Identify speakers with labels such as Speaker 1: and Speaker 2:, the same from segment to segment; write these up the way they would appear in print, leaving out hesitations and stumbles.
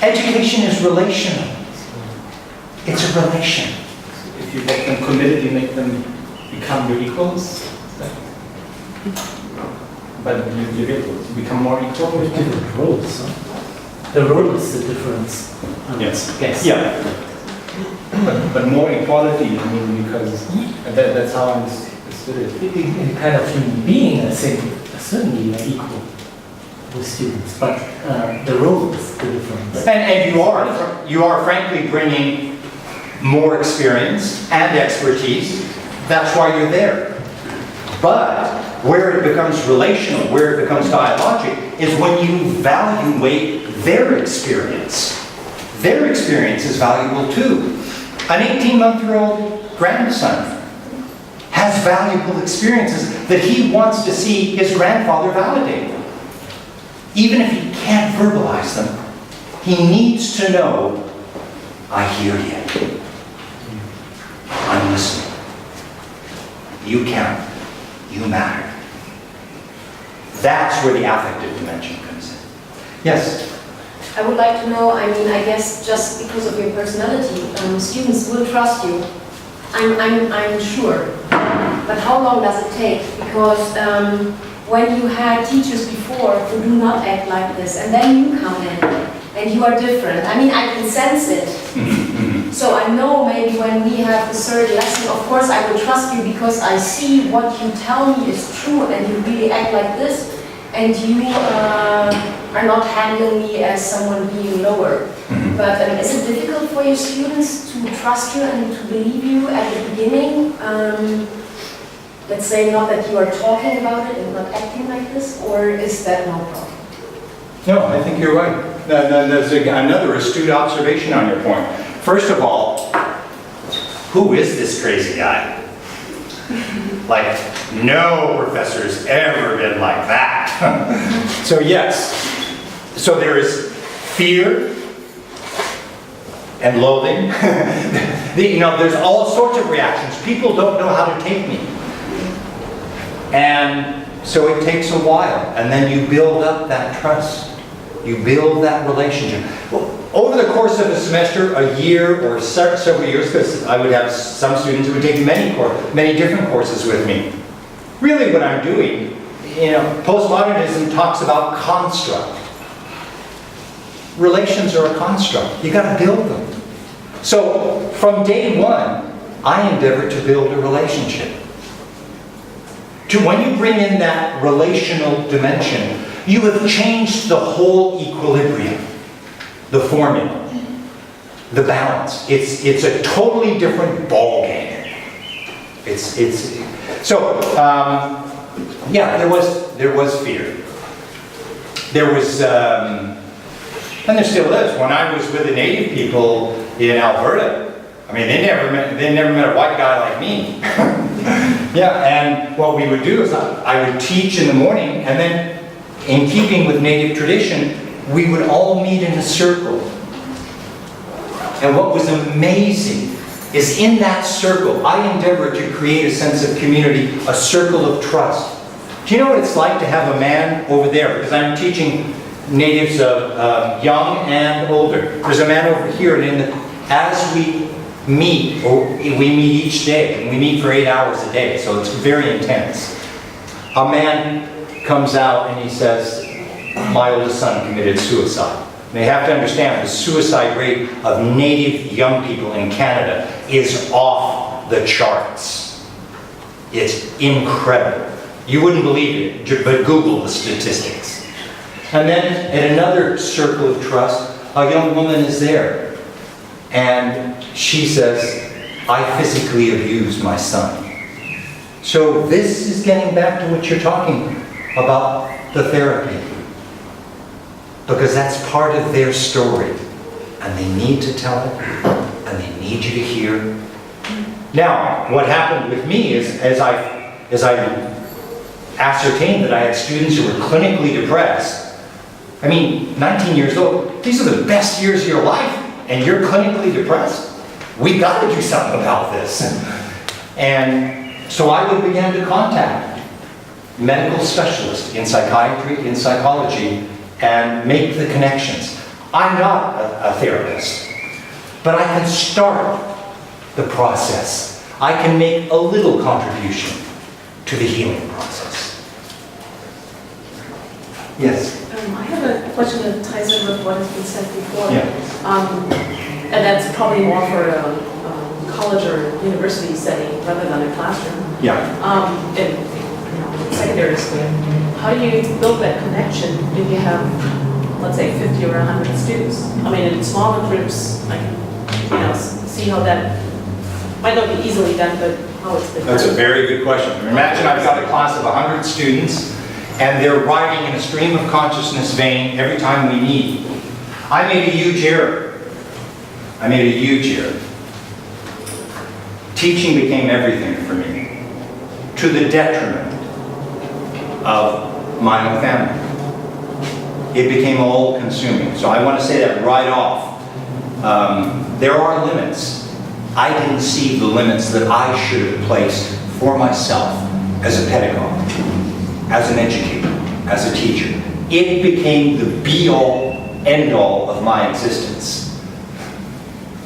Speaker 1: Education is relational. It's a relation.
Speaker 2: If you make them committed, you make them become your equals. But you become more equal.
Speaker 3: With different roles. Huh? The role is the difference.
Speaker 2: Yes.
Speaker 3: Yes.
Speaker 2: Yeah. But more equality, I mean, because that's how I understood it.
Speaker 3: In kind of human being, I think certainly you're equal with students, but the role is the difference.
Speaker 1: And you are frankly bringing more experience and expertise. That's why you're there. But where it becomes relational, where it becomes dialogic, is when you evaluate their experience. Their experience is valuable too. An 18-month-old grandson has valuable experiences that he wants to see his grandfather validate. Even if he can't verbalize them, he needs to know, I hear you. I'm listening. You count. You matter. That's where the affective dimension comes in. Yes?
Speaker 4: I would like to know, I mean, I guess just because of your personality, students will trust you. I'm sure. But how long does it take? Because when you had teachers before who do not act like this, and then you come in, and you are different. I mean, I can sense it. So I know maybe when we have the third lesson, of course I will trust you because I see what you tell me is true and you really act like this, and you are not handling me as someone being lower. But is it difficult for your students to trust you and to believe you at the beginning? Let's say not that you are talking about it and not acting like this, or is that no problem?
Speaker 1: No, I think you're right. There's another astute observation on your point. First of all, who is this crazy guy? Like, no professor's ever been like that. So yes, so there is fear and loathing. There's all sorts of reactions. People don't know how to take me. And so it takes a while, and then you build up that trust. You build that relationship. Well, over the course of a semester, a year, or several years, because I would have some students who would take many different courses with me. Really what I'm doing, postmodernism talks about construct. Relations are a construct. You got to build them. So from day one, I endeavor to build a relationship. When you bring in that relational dimension, you have changed the whole equilibrium, the formula, the balance. It's a totally different ball game. Yeah, there was fear. There was, and there still is. When I was with the native people in Alberta, I mean, they never met a white guy like me. Yeah, and what we would do is I would teach in the morning, and then in keeping with native tradition, we would all meet in a circle. And what was amazing is in that circle, I endeavored to create a sense of community, a circle of trust. Do you know what it's like to have a man over there? Because I'm teaching natives of young and older. There's a man over here, and as we meet each day, and we meet for 8 hours a day, so it's very intense. A man comes out and he says, my oldest son committed suicide. They have to understand the suicide rate of native young people in Canada is off the charts. It's incredible. You wouldn't believe it, but Google the statistics. And then in another circle of trust, a young woman is there. And she says, I physically abused my son. So this is getting back to what you're talking about, the therapy. Because that's part of their story. And they need to tell it, and they need you to hear. Now, what happened with me is, as I ascertained that I had students who were clinically depressed, I mean, 19 years old, these are the best years of your life, and you're clinically depressed? We got to do something about this. And so I would begin to contact medical specialists in psychiatry, in psychology, and make the connections. I'm not a therapist, but I can start the process. I can make a little contribution to the healing process. Yes?
Speaker 5: I have a question that ties in with what has been said before.
Speaker 1: Yeah.
Speaker 5: And that's probably more for a college or university setting rather than a classroom.
Speaker 1: Yeah.
Speaker 5: In secondary school, how do you build that connection if you have, let's say, 50 or 100 students? I mean, in smaller groups, I can, see how that might not be easily done, but how it's been done.
Speaker 1: That's a very good question. Imagine I've got a class of 100 students, and they're riding in a stream of consciousness vein every time we meet. I made a huge error. Teaching became everything for me, to the detriment of my own family. It became all-consuming. So I want to say that right off. There are limits. I didn't see the limits that I should have placed for myself as a pedagogue, as an educator, as a teacher. It became the be-all, end-all of my existence.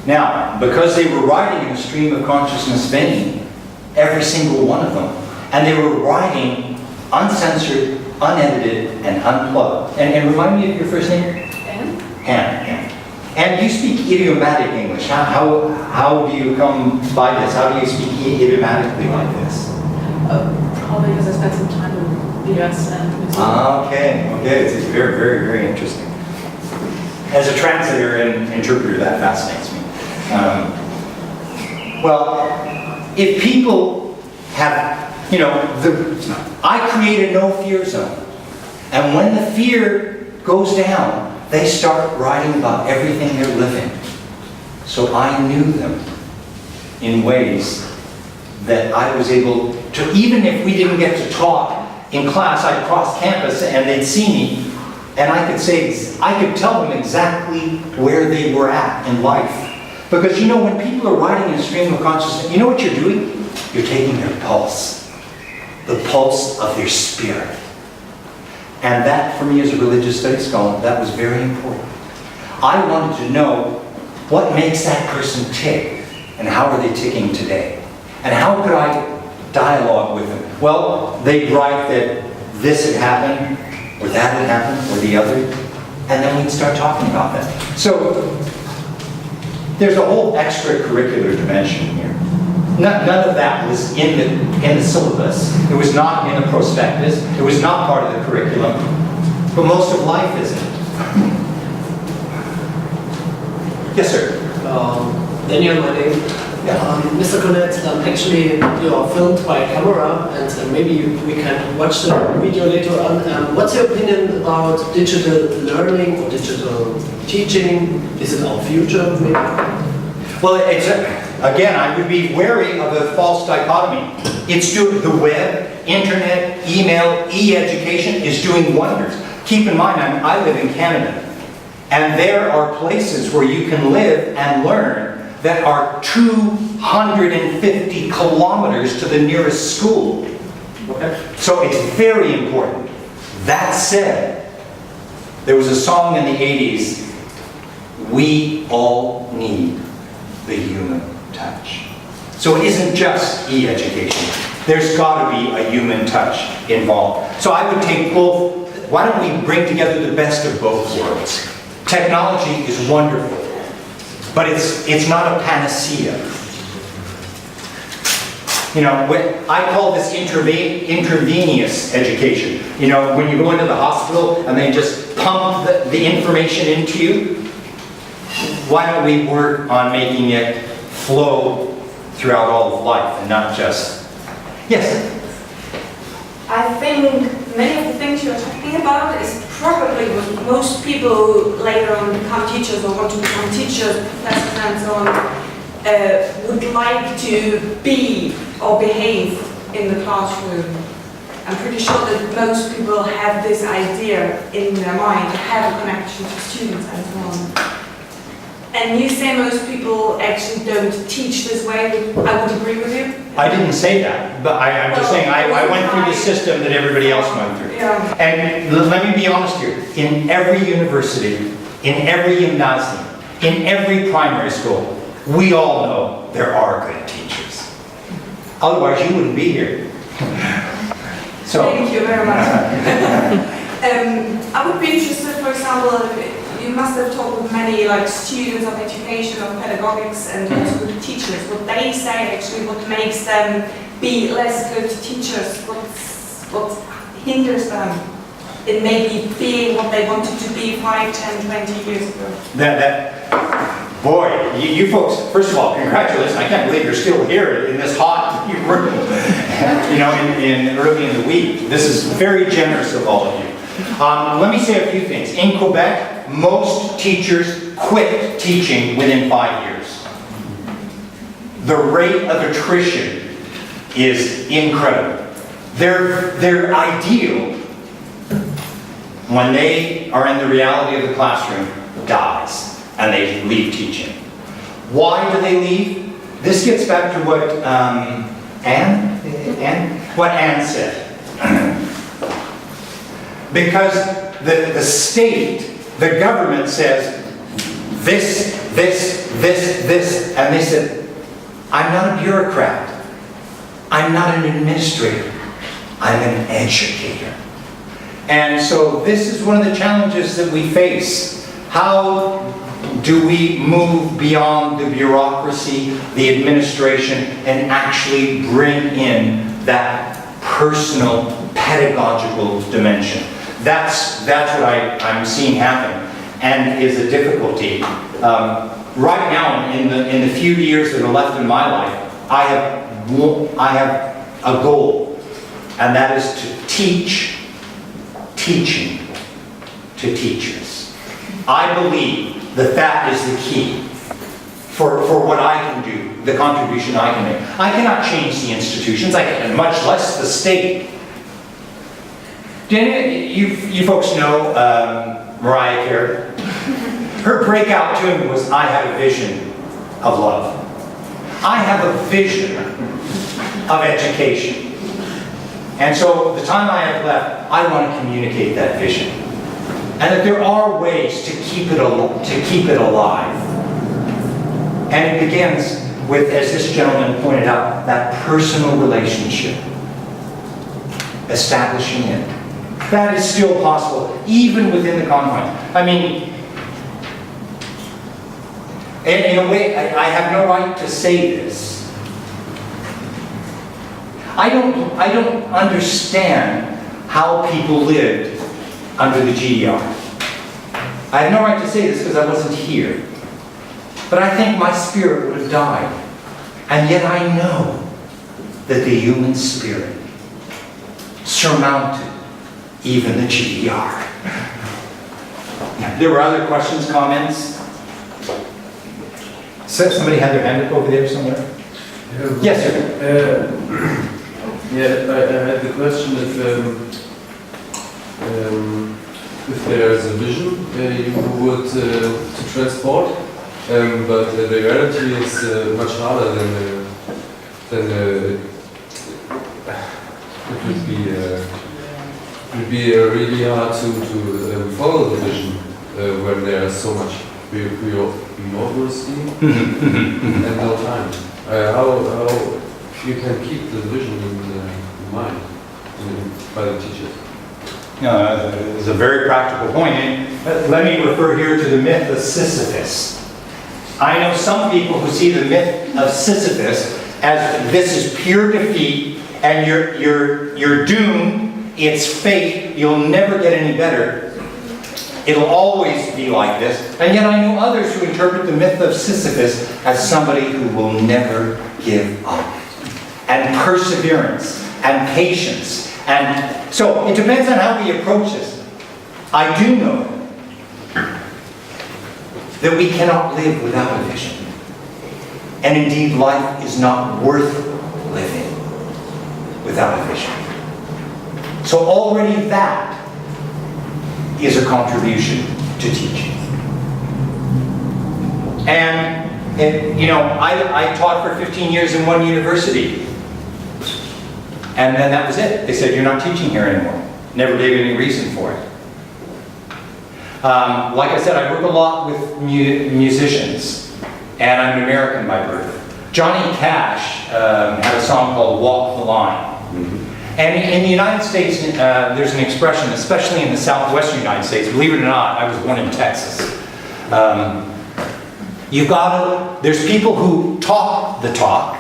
Speaker 1: Now, because they were riding in a stream of consciousness vein, every single one of them, and they were riding uncensored, unedited, and unplugged. And remind me of your first name? Anne. And you speak idiomatic English. How do you come by this? How do you speak idiomatically like this?
Speaker 5: Probably because I spent some time in the US and New Zealand.
Speaker 1: Okay. It's very, very, very interesting. As a translator and interpreter, that fascinates me. Well, if people have, I create a no fear zone. And when the fear goes down, they start writing about everything they're living. So I knew them in ways that I was able to, even if we didn't get to talk in class, I'd cross campus and they'd see me, and I could tell them exactly where they were at in life. Because when people are riding in a stream of consciousness, you know what you're doing? You're taking their pulse. The pulse of their spirit. And that, for me as a religious studies scholar, that was very important. I wanted to know what makes that person tick, and how are they ticking today? And how could I dialogue with them? Well, they'd write that this had happened, or that had happened, or the other, and then we'd start talking about that. So, there's a whole extracurricular dimension here. None of that was in the syllabus. It was not in the prospectus. It was not part of the curriculum. But most of life isn't. Yes, sir.
Speaker 6: Daniel, my name. Mr. Cornett, actually you're filmed by camera, and maybe we can watch the video later on. What's your opinion about digital learning or digital teaching? Is it our future, maybe?
Speaker 1: Well, again, I would be wary of a false dichotomy. It's doing the web, internet, email, e-education is doing wonders. Keep in mind, I live in Canada, and there are places where you can live and learn that are 250 kilometers to the nearest school. Okay. So it's very important. That said, there was a song in the 80s, we all need the human touch. So it isn't just e-education. There's got to be a human touch involved. So I would take both. Why don't we bring together the best of both worlds? Technology is wonderful, but it's not a panacea. I call this intravenous education. When you go into the hospital and they just pump the information into you, why don't we work on making it flow throughout all of life and not just... Yes?
Speaker 7: I think many of the things you're talking about is probably what most people later on become teachers or want to become teachers, professors and so on, would like to be or behave in the classroom. I'm pretty sure that most people have this idea in their mind to have a connection to students and so on. And you say most people actually don't teach this way. I would agree with you.
Speaker 1: I didn't say that, but I'm just saying I went through the system that everybody else went through.
Speaker 7: Yeah.
Speaker 1: And let me be honest here, in every university, in every gymnasium, in every primary school, we all know there are good teachers. Otherwise, you wouldn't be here. So.
Speaker 7: Thank you very much. I would be interested, for example, you must have talked with many like students of education, of pedagogics, and also good teachers. What they say actually, what makes them be less good teachers, what hinders them in maybe being what they wanted to be 5, 10, 20 years ago.
Speaker 1: Boy, you folks, first of all, congratulations. I can't believe you're still here in this hot room, you know, in early in the week. This is very generous of all of you. Let me say a few things. In Quebec, most teachers quit teaching within 5 years. The rate of attrition is incredible. Their ideal, when they are in the reality of the classroom, dies, and they leave teaching. Why do they leave? This gets back to what Anne said. Because the state, the government says this, and they said, I'm not a bureaucrat. I'm not an administrator. I'm an educator. And so this is one of the challenges that we face. How do we move beyond the bureaucracy, the administration, and actually bring in that personal, pedagogical dimension? That's what I'm seeing happen, and is a difficulty. Right now, in the few years that are left in my life, I have a goal, and that is to teach teaching to teachers. I believe that is the key for what I can do, the contribution I can make. I cannot change the institutions, much less the state. You folks know Mariah Carey? Her breakout tune was I Have a Vision of Love. I have a vision of education. And so the time I have left, I want to communicate that vision. And that there are ways to keep it alive. And it begins with, as this gentleman pointed out, that personal relationship. Establishing it. That is still possible, even within the confines. I mean, in a way, I have no right to say this. I don't understand how people lived under the GDR. I have no right to say this because I wasn't here. But I think my spirit would have died. And yet I know that the human spirit surmounted even the GDR. There were other questions, comments? So somebody had their hand up over there somewhere? Yes, sir.
Speaker 8: Yeah, I had the question if there's a vision you would to transport, but the reality is much harder than it would be really hard to follow the vision when there's so much bureaucracy and no time. How you can keep the vision in mind by the teachers?
Speaker 1: It's a very practical point. And let me refer here to the myth of Sisyphus. I know some people who see the myth of Sisyphus as this is pure defeat and you're doomed, it's fate, you'll never get any better. It'll always be like this. And yet I know others who interpret the myth of Sisyphus as somebody who will never give up. And perseverance, and patience. And so it depends on how we approach this. I do know that we cannot live without a vision. And indeed, life is not worth living without a vision. So already that is a contribution to teaching. And you know, I taught for 15 years in one university. And then that was it. They said, you're not teaching here anymore. Never gave any reason for it. Like I said, I work a lot with musicians, and I'm an American by birth. Johnny Cash had a song called Walk the Line. And in the United States, there's an expression, especially in the southwestern United States, believe it or not, I was born in Texas. There's people who talk the talk,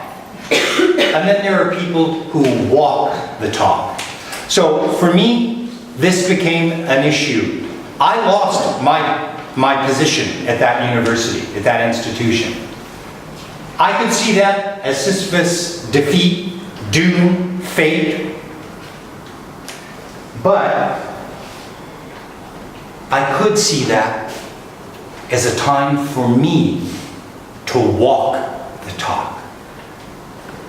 Speaker 1: and then there are people who walk the talk. So for me, this became an issue. I lost my position at that university, at that institution. I could see that as Sisyphus, defeat, doom, fate. But I could see that as a time for me to walk the talk,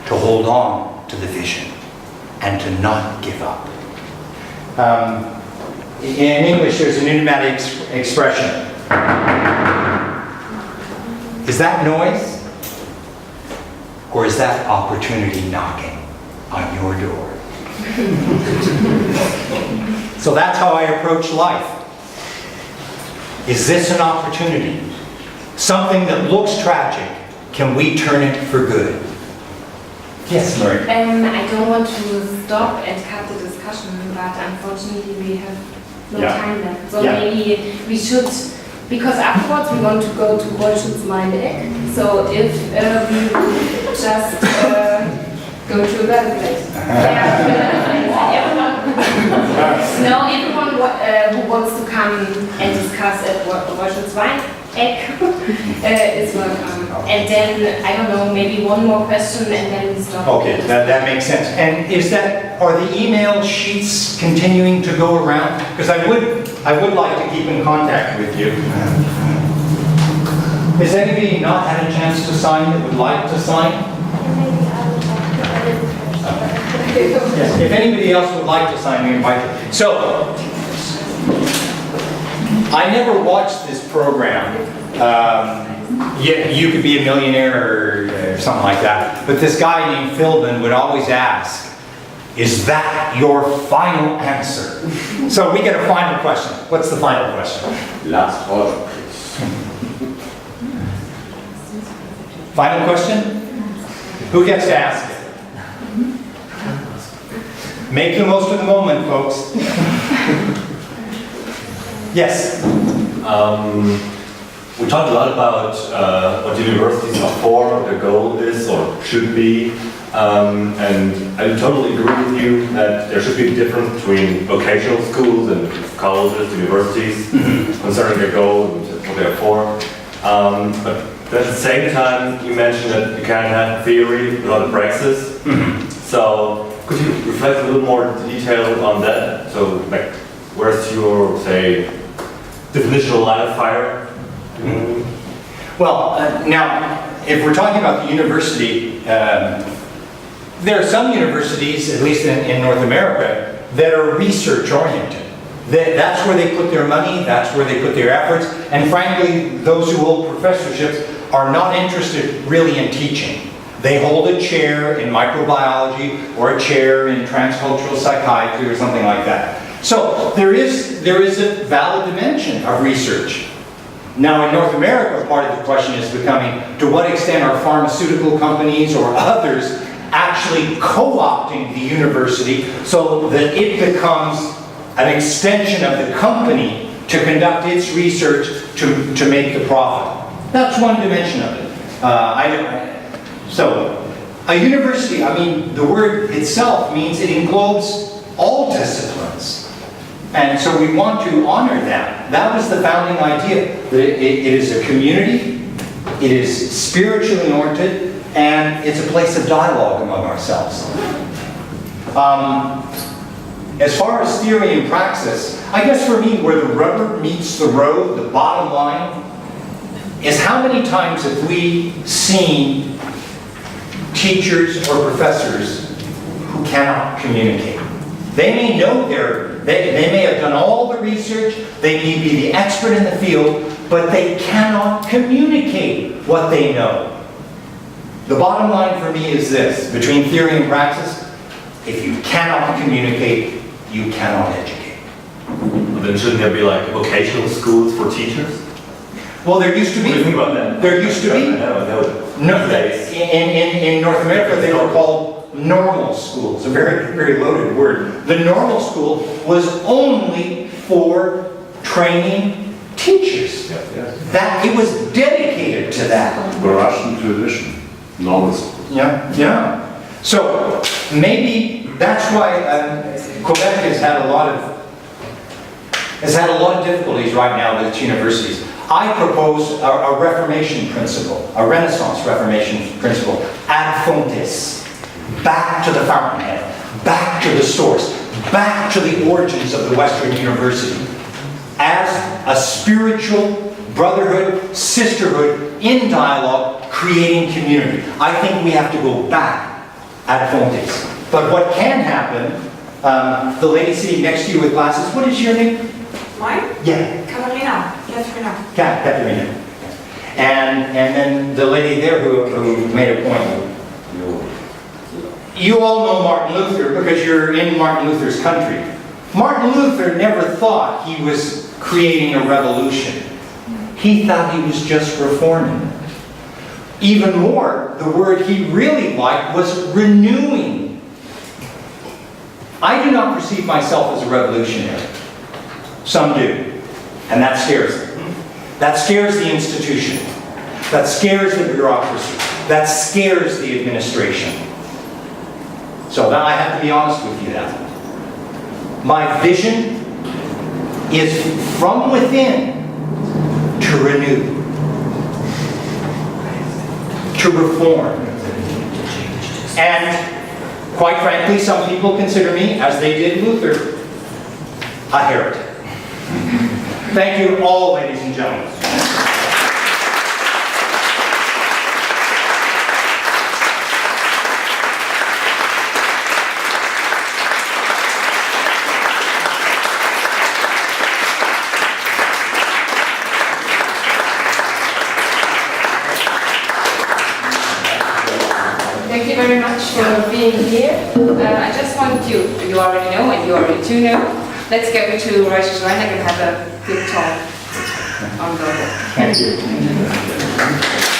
Speaker 1: to hold on to the vision, and to not give up. In English, there's an idiomatic expression. Is that noise? Or is that opportunity knocking on your door? So that's how I approach life. Is this an opportunity? Something that looks tragic, can we turn it for good? Yes, Marie.
Speaker 9: I don't want to stop and cut the discussion, but unfortunately we have no time left. So maybe we should, because afterwards we want to go to wissenschaftlichen. So if we just go to another place. Everyone who wants to come and discuss at wissenschaftlichen is welcome. And then, I don't know, maybe one more question and then we stop.
Speaker 1: Okay, that makes sense. And are the email sheets continuing to go around? Because I would like to keep in contact with you. Has anybody not had a chance to sign that would like to sign? Yes, if anybody else would like to sign, we invite you. So, I never watched this program. You could be a millionaire or something like that. But this guy named Philbin would always ask, is that your final answer? So we get a final question. What's the final question?
Speaker 10: Last order, please.
Speaker 1: Final question? Who gets to ask it? Make the most of the moment, folks. Yes?
Speaker 10: We talked a lot about what universities are for, what their goal is or should be, and I totally agree with you that there should be a difference between vocational schools and colleges, universities, concerning their goal and what they're for. But at the same time, you mentioned that you can't have theory without a praxis. So could you reflect a little more detail on that? So, like, where's your, say, definitional line of fire?
Speaker 1: Well, now, if we're talking about the university, there are some universities, at least in North America, that are research-oriented. That's where they put their money, that's where they put their efforts, and frankly, those who hold professorships are not interested really in teaching. They hold a chair in microbiology or a chair in transcultural psychiatry or something like that. So there is a valid dimension of research. Now in North America, part of the question is becoming, to what extent are pharmaceutical companies or others actually co-opting the university so that it becomes an extension of the company to conduct its research to make the profit? That's one dimension of it. So, a university, I mean, the word itself means it englobes all disciplines. And so we want to honor that. That was the founding idea. It is a community, it is spiritually oriented, and it's a place of dialogue among ourselves. As far as theory and praxis, I guess for me, where the rubber meets the road, the bottom line, is how many times have we seen teachers or professors who cannot communicate? They may know they may have done all the research, they may be the expert in the field, but they cannot communicate what they know. The bottom line for me is this: between theory and praxis, if you cannot communicate, you cannot educate.
Speaker 10: Well, then shouldn't there be like vocational schools for teachers?
Speaker 1: Well, there used to be.
Speaker 10: What do you think about that?
Speaker 1: There used to be.
Speaker 10: No.
Speaker 1: In North America, they were called normal schools, a very, very loaded word. The normal school was only for training teachers. That it was dedicated to that.
Speaker 11: The Russian tradition, normal school.
Speaker 1: Yeah. So maybe that's why Quebec has had a lot of difficulties right now with its universities. I propose a Reformation principle, a Renaissance Reformation principle, ad fontes, back to the fountainhead, back to the source, back to the origins of the Western University, as a spiritual brotherhood, sisterhood, in dialogue, creating community. I think we have to go back ad fontes. But what can happen, the lady sitting next to you with glasses, what is your name?
Speaker 7: Mine?
Speaker 1: Yeah.
Speaker 7: Katarina.
Speaker 1: Katarina. And then the lady there who made a point. You all know Martin Luther because you're in Martin Luther's country. Martin Luther never thought he was creating a revolution. He thought he was just reforming. Even more, the word he really liked was renewing. I do not perceive myself as a revolutionary. Some do. And that scares them. That scares the institution. That scares the bureaucracy. That scares the administration. So now I have to be honest with you now. My vision is from within to renew, to reform. And quite frankly, some people consider me, as they did Luther, a heretic. Thank you all, ladies and gentlemen.
Speaker 9: Thank you very much for being here. I just want you already know and you already do know, let's go to Rosh and have a good talk on the.
Speaker 1: Thank you.